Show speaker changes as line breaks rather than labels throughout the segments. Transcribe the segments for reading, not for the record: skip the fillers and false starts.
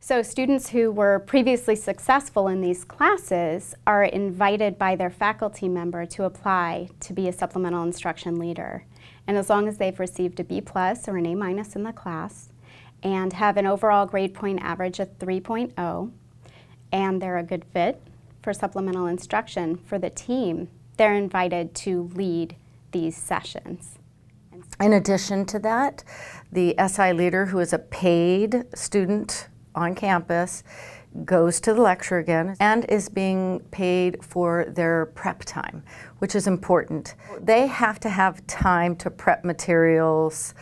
So students who were previously successful in these classes are invited by their faculty member to apply to be a supplemental instruction leader. And as long as they've received a B+ or an A- in the class and have an overall grade point average of 3.0, and they're a good fit for supplemental instruction for the team, they're invited to lead these sessions.
In addition to that, the SI leader, who is a paid student on campus, goes to the lecture again and is being paid for their prep time, which is important. They have to have time to prep materials,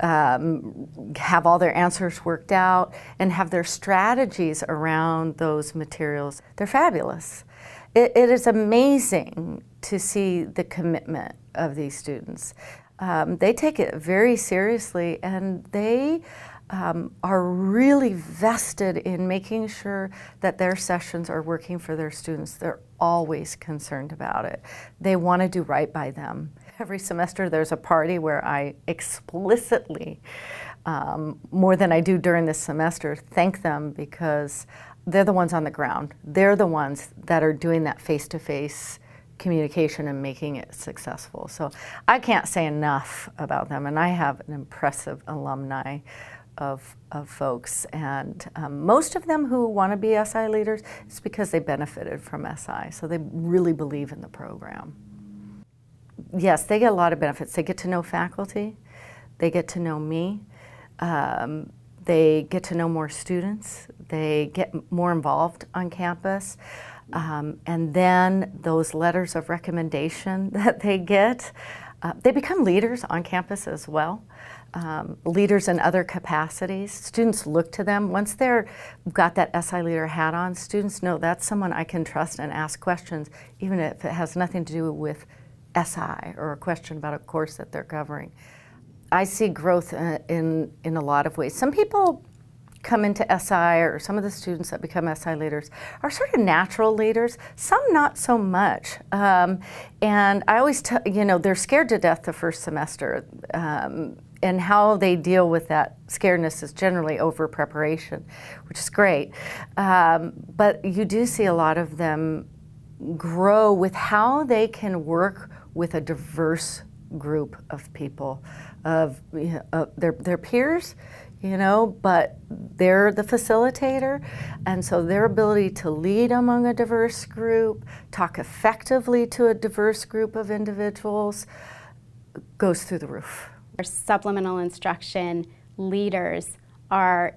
have all their answers worked out, and have their strategies around those materials. They're fabulous. It is amazing to see the commitment of these students. They take it very seriously, and they are really vested in making sure that their sessions are working for their students. They're always concerned about it. They want to do right by them. Every semester there's a party where I explicitly, more than I do during this semester, thank them because they're the ones on the ground. They're the ones that are doing that face-to-face communication and making it successful. So I can't say enough about them, and I have an impressive alumni of folks, and most of them who want to be SI leaders, it's because they benefited from SI, so they really believe in the program. Yes, they get a lot of benefits. They get to know faculty, they get to know me, they get to know more students, they get more involved on campus, and then those letters of recommendation that they get, they become leaders on campus as well. Leaders in other capacities. Students look to them. Once they're got that SI leader hat on, students know that's someone I can trust and ask questions, even if it has nothing to do with SI or a question about a course that they're covering. I see growth in a lot of ways. Some people come into SI, or some of the students that become SI leaders are sort of natural leaders, some not so much. And I always tell, they're scared to death the first semester. And how they deal with that scaredness is generally over preparation, which is great. But you do see a lot of them grow with how they can work with a diverse group of people, of their peers, but they're the facilitator, and so their ability to lead among a diverse group, talk effectively to a diverse group of individuals, goes through the roof.
Our supplemental instruction leaders are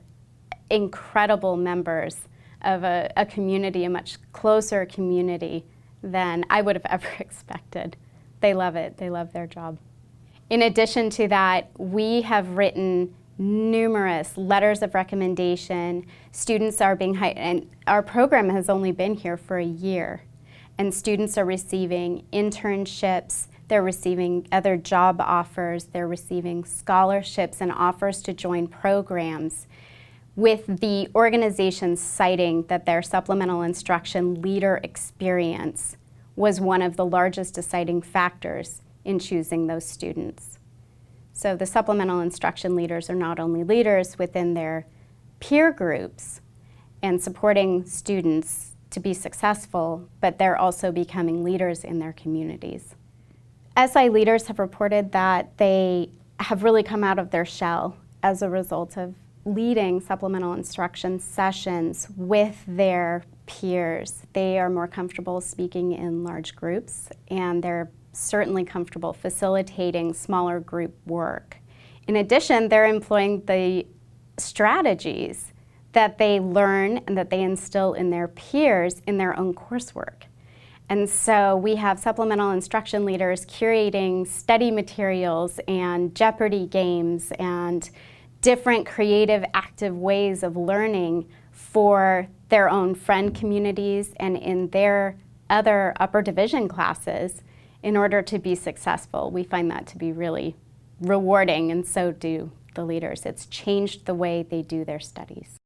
incredible members of a community, a much closer community than I would have ever expected. They love it. They love their job. In addition to that, we have written numerous letters of recommendation. Students are being hired, and our program has only been here for a year, and students are receiving internships, they're receiving other job offers, they're receiving scholarships and offers to join programs, with the organizations citing that their supplemental instruction leader experience was one of the largest deciding factors in choosing those students. So the supplemental instruction leaders are not only leaders within their peer groups and supporting students to be successful, but they're also becoming leaders in their communities. SI leaders have reported that they have really come out of their shell as a result of leading supplemental instruction sessions with their peers. They are more comfortable speaking in large groups, and they're certainly comfortable facilitating smaller group work. In addition, they're employing the strategies that they learn and that they instill in their peers in their own coursework. And so we have supplemental instruction leaders curating study materials and Jeopardy games and different creative, active ways of learning for their own friend communities and in their other upper division classes in order to be successful. We find that to be really rewarding, and so do the leaders. It's changed the way they do their studies.